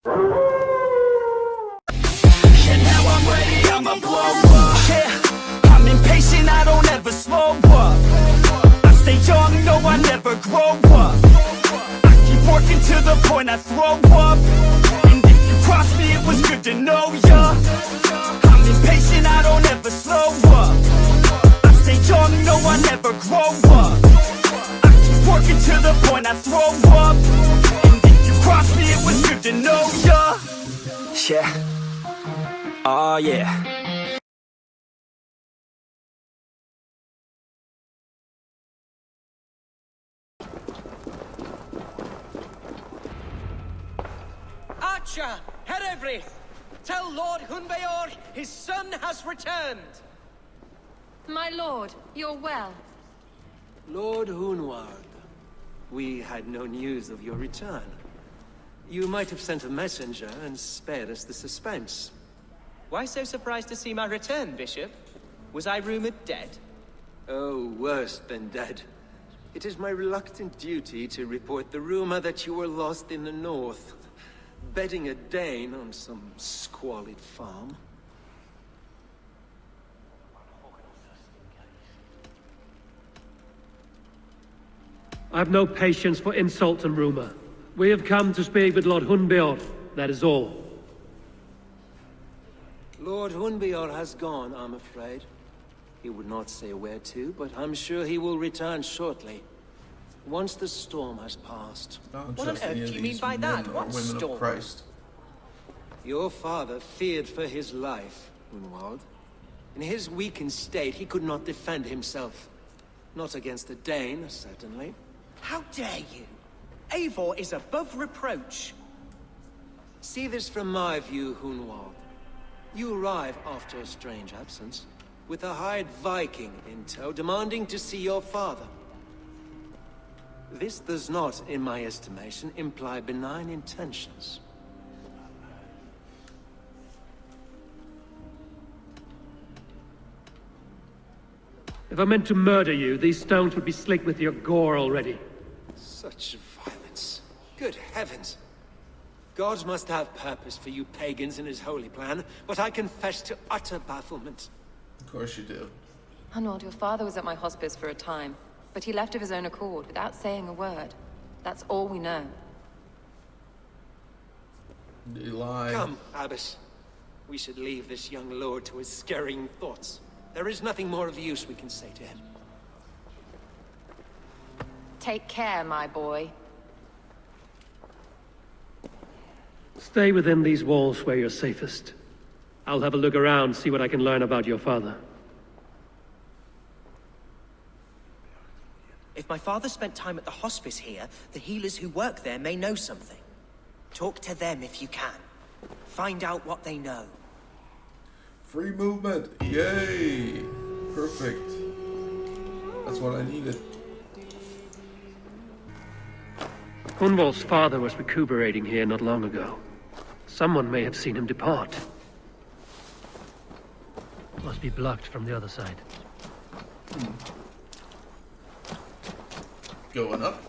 And now I'm ready, I'ma blow up. Yeah, I'm impatient, I don't ever slow up. I stay young, no, I never grow up. I keep working to the point I throw up. And if you cross me, it was good to know ya. I'm impatient, I don't ever slow up. I stay young, no, I never grow up. I keep working to the point I throw up. And if you cross me, it was good to know ya. Yeah. Oh yeah. Archer, Herewrith, tell Lord Hunbeor his son has returned. My lord, you're well. Lord Hunward, we had no news of your return. You might have sent a messenger and spared us the suspense. Why so surprised to see my return, Bishop? Was I rumored dead? Oh, worse than dead. It is my reluctant duty to report the rumor that you were lost in the north, bedding a Dane on some squalid farm. I've no patience for insult and rumor. We have come to speak with Lord Hunbeor, that is all. Lord Hunbeor has gone, I'm afraid. He would not say where to, but I'm sure he will return shortly. Once the storm has passed. What on earth do you mean by that? What storm? Christ. Your father feared for his life, Hunwald. In his weakened state, he could not defend himself. Not against a Dane, certainly. How dare you? Eivor is above reproach. See this from my view, Hunwald. You arrive after a strange absence, with a hired Viking in tow, demanding to see your father. This does not, in my estimation, imply benign intentions. If I meant to murder you, these stones would be slick with your gore already. Such violence. Good heavens. God must have purpose for you pagans in his holy plan, but I confess to utter bafflement. Of course you do. Hunwald, your father was at my hospice for a time, but he left of his own accord without saying a word. That's all we know. You lie. Come, Abbess. We should leave this young lord to his scurrying thoughts. There is nothing more of use we can say to him. Take care, my boy. Stay within these walls where you're safest. I'll have a look around, see what I can learn about your father. If my father spent time at the hospice here, the healers who work there may know something. Talk to them if you can. Find out what they know. Free movement! Yay! Perfect. That's what I needed. Hunwald's father was recuperating here not long ago. Someone may have seen him depart. Must be blocked from the other side. Going up.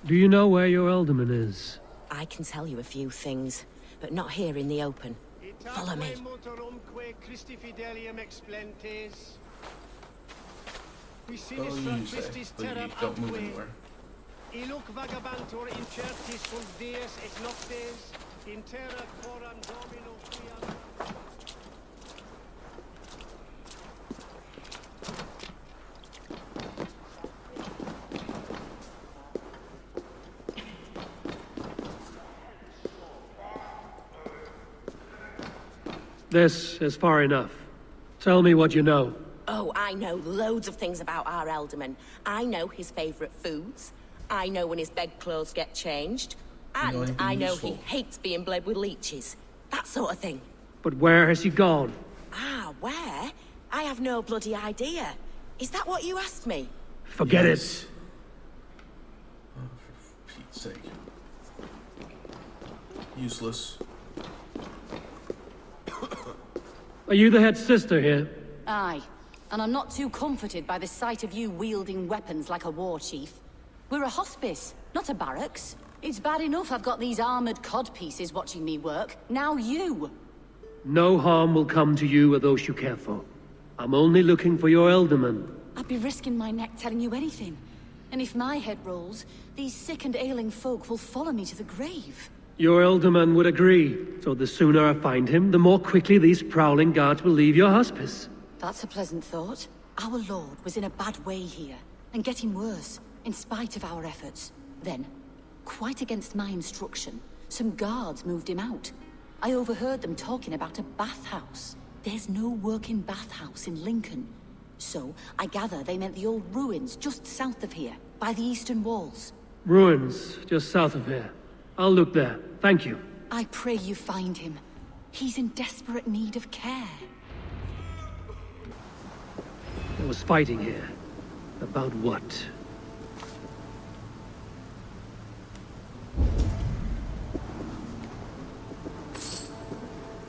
Do you know where your alderman is? I can tell you a few things, but not here in the open. Follow me. Oh, you say, but you don't move anywhere. Illuc vagabantur incertis sunt dies et noctes, in terra quoram domino fiat. This is far enough. Tell me what you know. Oh, I know loads of things about our alderman. I know his favorite foods. I know when his bedclothes get changed. And I know he hates being bled with leeches. That sort of thing. But where has he gone? Ah, where? I have no bloody idea. Is that what you asked me? Forget it. Oh, for Pete's sake. Useless. Are you the head sister here? Aye. And I'm not too comforted by the sight of you wielding weapons like a war chief. We're a hospice, not a barracks. It's bad enough I've got these armored codpieces watching me work. Now you! No harm will come to you or those you care for. I'm only looking for your Elderman. I'd be risking my neck telling you anything. And if my head rolls, these sick and ailing folk will follow me to the grave. Your Elderman would agree. So the sooner I find him, the more quickly these prowling guards will leave your hospice. That's a pleasant thought. Our lord was in a bad way here, and getting worse, in spite of our efforts. Then, quite against my instruction, some guards moved him out. I overheard them talking about a bathhouse. There's no working bathhouse in Lincoln. So, I gather they meant the old ruins just south of here, by the eastern walls. Ruins, just south of here. I'll look there. Thank you. I pray you find him. He's in desperate need of care. There was fighting here. About what?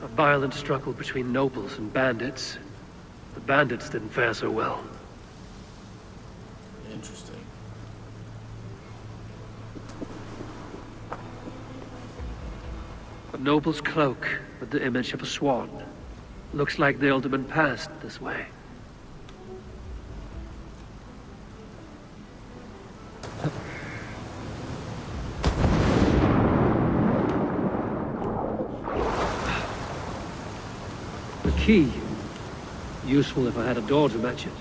A violent struggle between nobles and bandits. The bandits didn't fare so well. Interesting. A noble's cloak with the image of a swan. Looks like the Alderman passed this way. The key. Useful if I had a door to match it.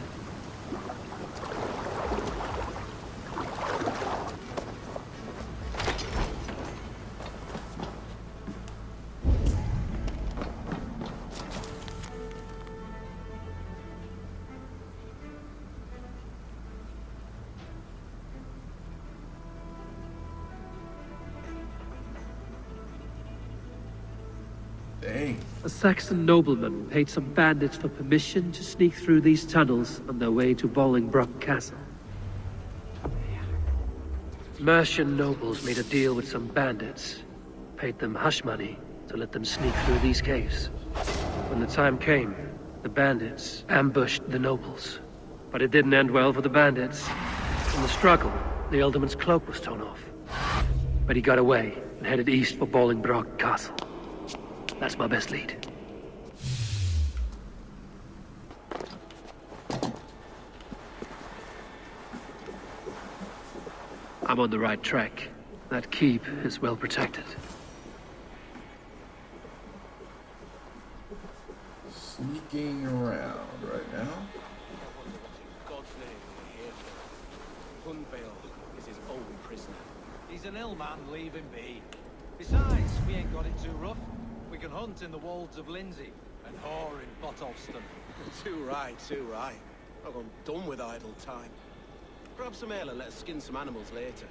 Dang. A Saxon nobleman paid some bandits for permission to sneak through these tunnels on their way to Bolingbroke Castle. Mercian nobles made a deal with some bandits, paid them hush money to let them sneak through these caves. When the time came, the bandits ambushed the nobles. But it didn't end well for the bandits. In the struggle, the Alderman's cloak was torn off. But he got away and headed east for Bolingbroke Castle. That's my best lead. I'm on the right track. That keep is well protected. Sneaking around right now. God's name we're here for. Hunbale is his own prisoner. He's an ill man, leave him be. Besides, we ain't got it too rough. We can hunt in the wolds of Lindsey and whore in Botolston. Too right, too right. I'm done with idle time. Grab some ale and let us skin some animals later.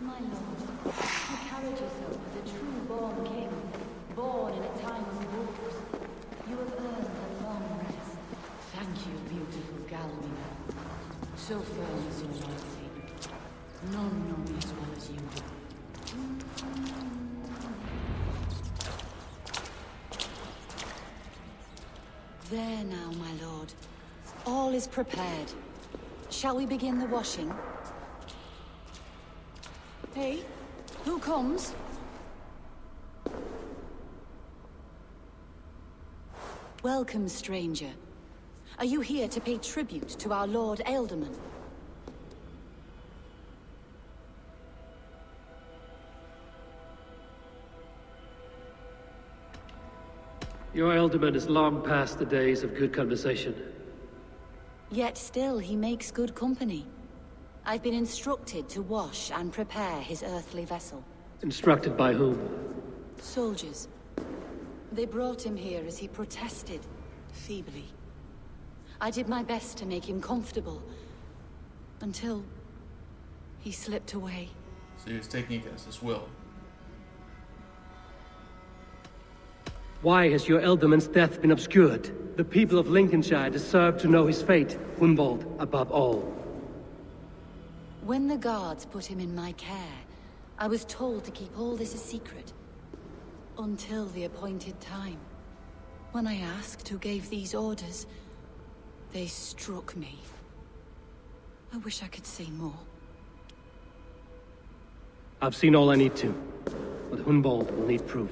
My lord, the carriage is over the true-born king, born in a time of wolves. You have earned a long rest. Thank you, beautiful Galmina. So firm is your loyalty. None know me as well as you do. There now, my lord. All is prepared. Shall we begin the washing? Hey, who comes? Welcome, stranger. Are you here to pay tribute to our Lord Alderman? Your Alderman is long past the days of good conversation. Yet still he makes good company. I've been instructed to wash and prepare his earthly vessel. Instructed by whom? Soldiers. They brought him here as he protested, feebly. I did my best to make him comfortable, until he slipped away. So he was taking against his will. Why has your Elderman's death been obscured? The people of Lincolnshire deserve to know his fate, Hunwald above all. When the guards put him in my care, I was told to keep all this a secret. Until the appointed time. When I asked who gave these orders, they struck me. I wish I could say more. I've seen all I need to, but Hunwald will need proof.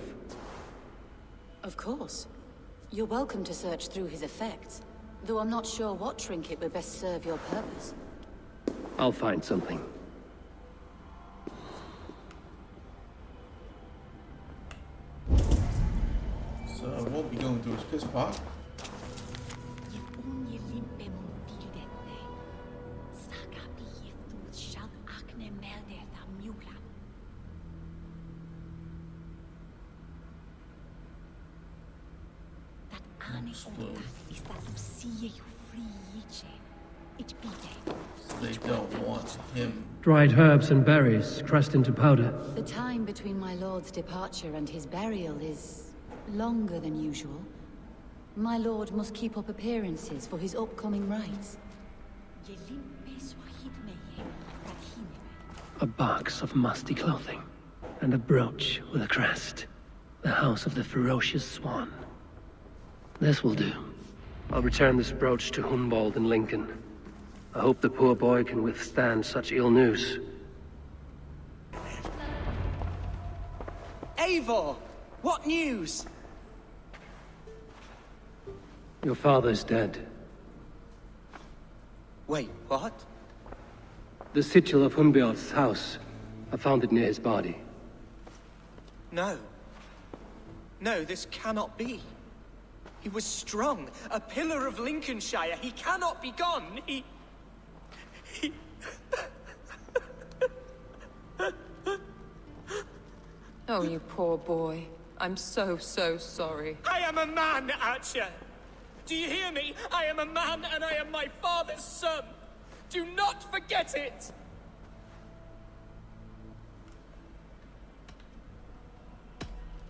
Of course. You're welcome to search through his effects, though I'm not sure what trinket would best serve your purpose. I'll find something. So I won't be going through his piss pot. They don't want him. Dried herbs and berries, crushed into powder. The time between my lord's departure and his burial is longer than usual. My lord must keep up appearances for his upcoming rites. A box of musty clothing, and a brooch with a crest. The House of the Ferocious Swan. This will do. I'll return this brooch to Hunwald in Lincoln. I hope the poor boy can withstand such ill news. Eivor! What news? Your father's dead. Wait, what? The sigil of Hunbjorn's house. I found it near his body. No. No, this cannot be. He was strong, a pillar of Lincolnshire. He cannot be gone. He... Oh, you poor boy. I'm so sorry. I am a man, Archer! Do you hear me? I am a man and I am my father's son! Do not forget it!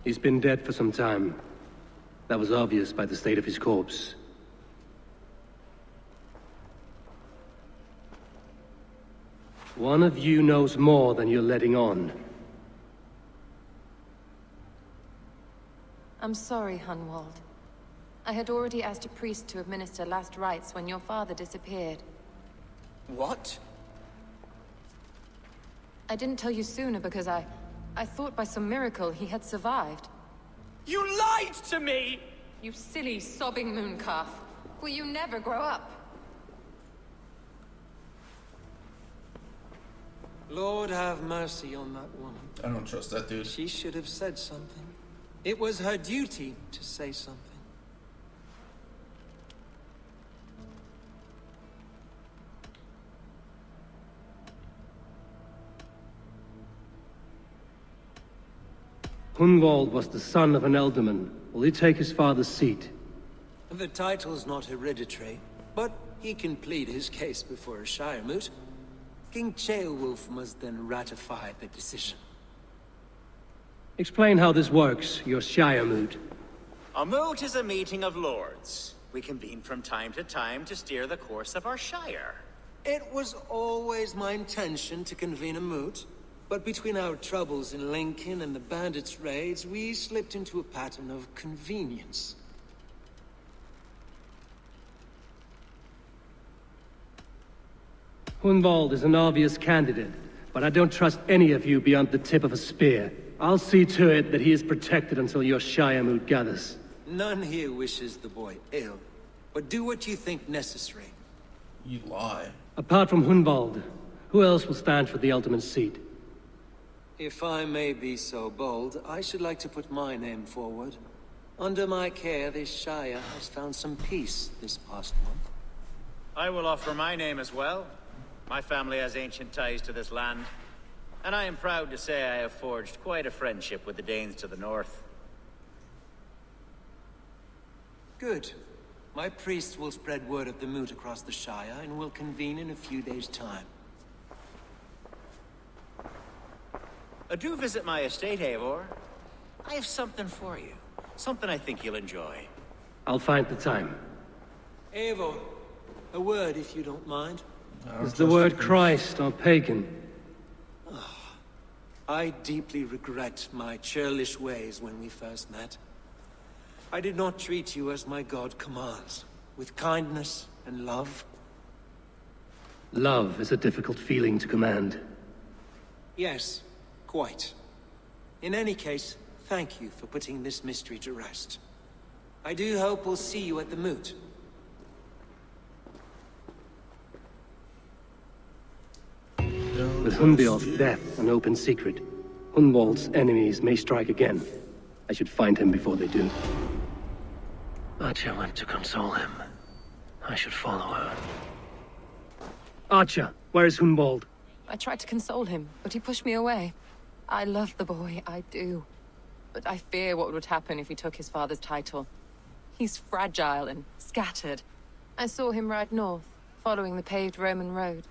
He's been dead for some time. That was obvious by the state of his corpse. One of you knows more than you're letting on. I'm sorry, Hunwald. I had already asked a priest to administer last rites when your father disappeared. What? I didn't tell you sooner because I thought by some miracle he had survived. You lied to me! You silly, sobbing mooncalf. Will you never grow up? Lord have mercy on that woman. I don't trust that dude. She should have said something. It was her duty to say something. Hunwald was the son of an ealdorman. Will he take his father's seat? The title's not hereditary, but he can plead his case before a Shire moot. King Ceolwulf must then ratify the decision. Explain how this works, your Shire moot. A moot is a meeting of lords. We convene from time to time to steer the course of our Shire. It was always my intention to convene a moot, but between our troubles in Lincoln and the bandits' raids, we slipped into a pattern of convenience. Hunwald is an obvious candidate, but I don't trust any of you beyond the tip of a spear. I'll see to it that he is protected until your Shire moot gathers. None here wishes the boy ill, but do what you think necessary. You lie. Apart from Hunwald, who else will stand for the ultimate seat? If I may be so bold, I should like to put my name forward. Under my care, this Shire has found some peace this past month. I will offer my name as well. My family has ancient ties to this land, and I am proud to say I have forged quite a friendship with the Danes to the north. Good. My priest will spread word of the moot across the Shire, and will convene in a few days' time. Do visit my estate, Eivor. I have something for you. Something I think you'll enjoy. I'll find the time. Eivor, a word if you don't mind. Is the word Christ or pagan? I deeply regret my churlish ways when we first met. I did not treat you as my god commands, with kindness and love. Love is a difficult feeling to command. Yes, quite. In any case, thank you for putting this mystery to rest. I do hope we'll see you at the moot. With Hunbeor's death an open secret, Hunwald's enemies may strike again. I should find him before they do. Archer went to console him. I should follow her. Archer, where is Hunwald? I tried to console him, but he pushed me away. I love the boy, I do. But I fear what would happen if he took his father's title. He's fragile and scattered. I saw him ride north, following the paved Roman road.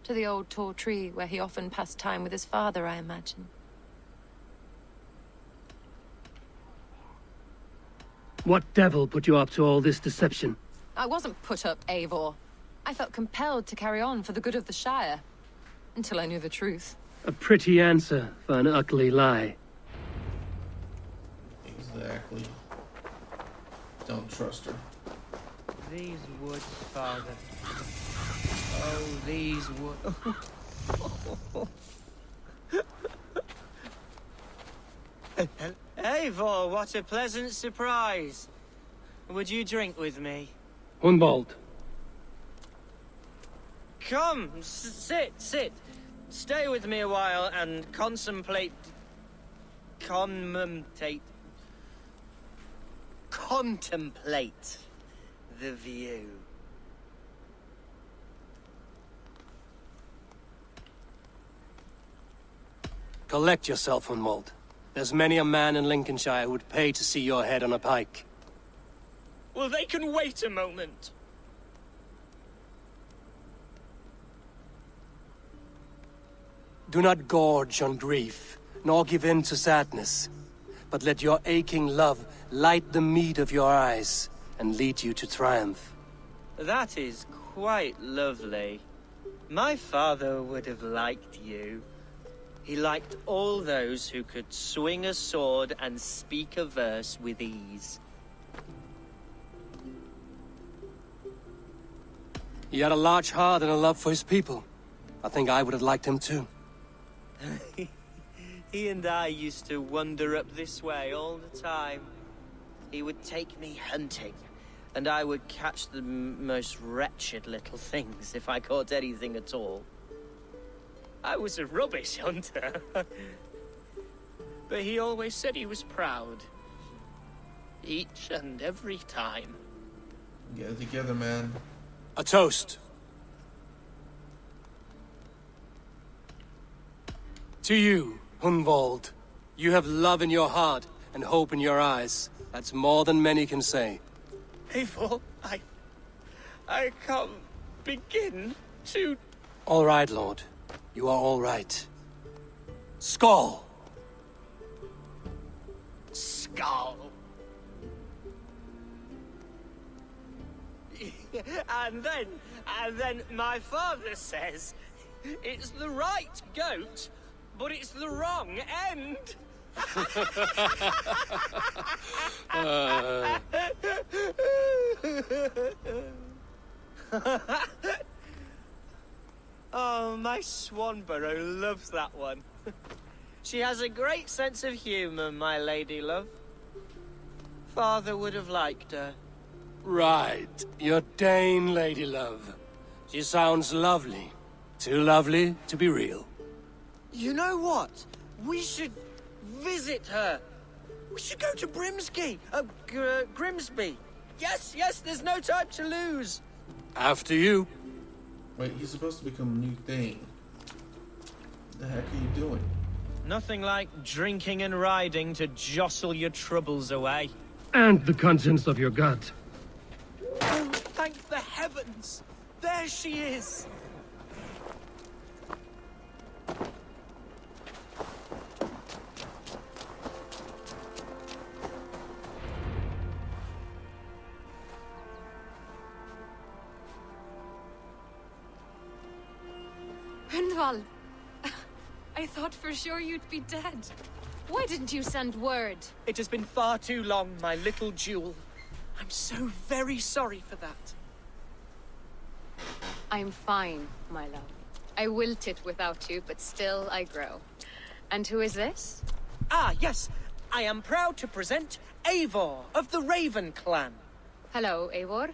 To the old tall tree where he often passed time with his father, I imagine. What devil put you up to all this deception? I wasn't put up, Eivor. I felt compelled to carry on for the good of the Shire. Until I knew the truth. A pretty answer for an ugly lie. Exactly. Don't trust her. These woods, father. Oh, these woods. Eivor, what a pleasant surprise. Would you drink with me? Hunwald. Come, sit. Stay with me a while and contemplate the view. Collect yourself, Hunwald. There's many a man in Lincolnshire who would pay to see your head on a pike. Well, they can wait a moment. Do not gorge on grief, nor give in to sadness, but let your aching love light the mead of your eyes and lead you to triumph. That is quite lovely. My father would have liked you. He liked all those who could swing a sword and speak a verse with ease. He had a large heart and a love for his people. I think I would have liked him too. He and I used to wander up this way all the time. He would take me hunting, and I would catch the most wretched little things if I caught anything at all. I was a rubbish hunter. But he always said he was proud. Each and every time. Get it together, man. A toast. To you, Hunwald. You have love in your heart and hope in your eyes. That's more than many can say. Eivor, I can't begin to... All right, Lord. You are all right. Skull! Skull. And then my father says, it's the right goat, but it's the wrong end. Oh, my Swanborough loves that one. She has a great sense of humor, my lady love. Father would have liked her. Right. Your Dane lady love. She sounds lovely. Too lovely to be real. You know what? We should visit her. We should go to Grimsby. Yes, there's no time to lose. After you. Wait, he's supposed to become a new thing. What the heck are you doing? Nothing like drinking and riding to jostle your troubles away. And the contents of your gut. Oh, thank the heavens! There she is! Hunwald! I thought for sure you'd be dead. Why didn't you send word? It has been far too long, my little jewel. I'm so very sorry for that. I'm fine, my love. I wilted without you, but still I grow. And who is this? Ah, yes. I am proud to present Eivor of the Raven clan. Hello, Eivor.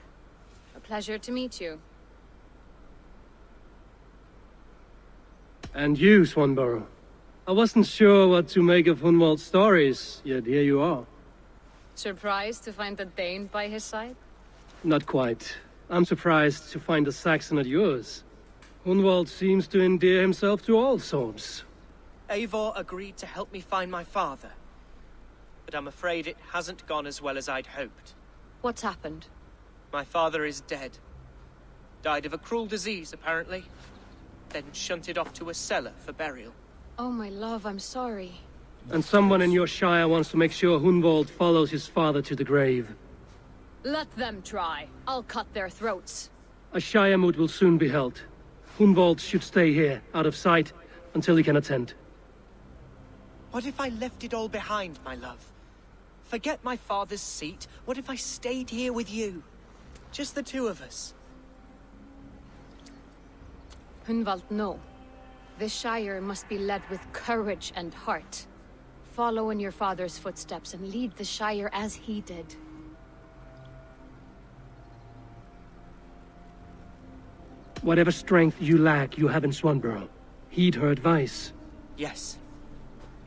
A pleasure to meet you. And you, Swanborough. I wasn't sure what to make of Hunwald's stories, yet here you are. Surprised to find the Dane by his side? Not quite. I'm surprised to find a Saxon at yours. Hunwald seems to endear himself to all swords. Eivor agreed to help me find my father. But I'm afraid it hasn't gone as well as I'd hoped. What's happened? My father is dead. Died of a cruel disease, apparently. Then shunted off to a cellar for burial. Oh, my love, I'm sorry. And someone in your shire wants to make sure Hunwald follows his father to the grave. Let them try. I'll cut their throats. A shire moot will soon be held. Hunwald should stay here, out of sight, until he can attend. What if I left it all behind, my love? Forget my father's seat. What if I stayed here with you? Just the two of us. Hunwald, no. This shire must be led with courage and heart. Follow in your father's footsteps and lead the shire as he did. Whatever strength you lack, you have in Swanborough. Heed her advice. Yes.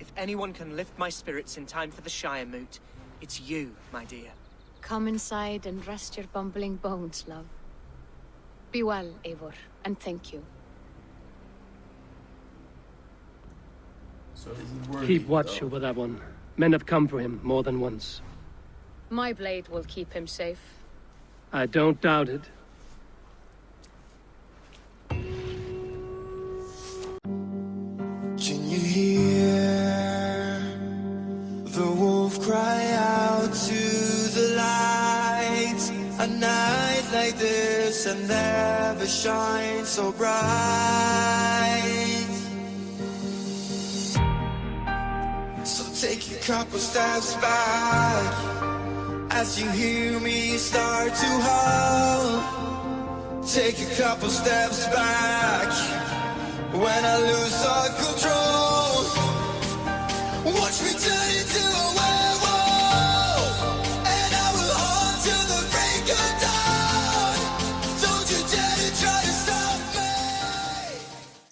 If anyone can lift my spirits in time for the Shire moot, it's you, my dear. Come inside and rest your bumbling bones, love. Be well, Eivor, and thank you. So is he worthy, Keep watch though? over that one. Men have come for him more than once. My blade will keep him safe. I don't doubt it. Can you hear the wolf cry out to the light? A night like this and never shines so bright. So take a couple steps back as you hear me start to howl. Take a couple steps back when I lose all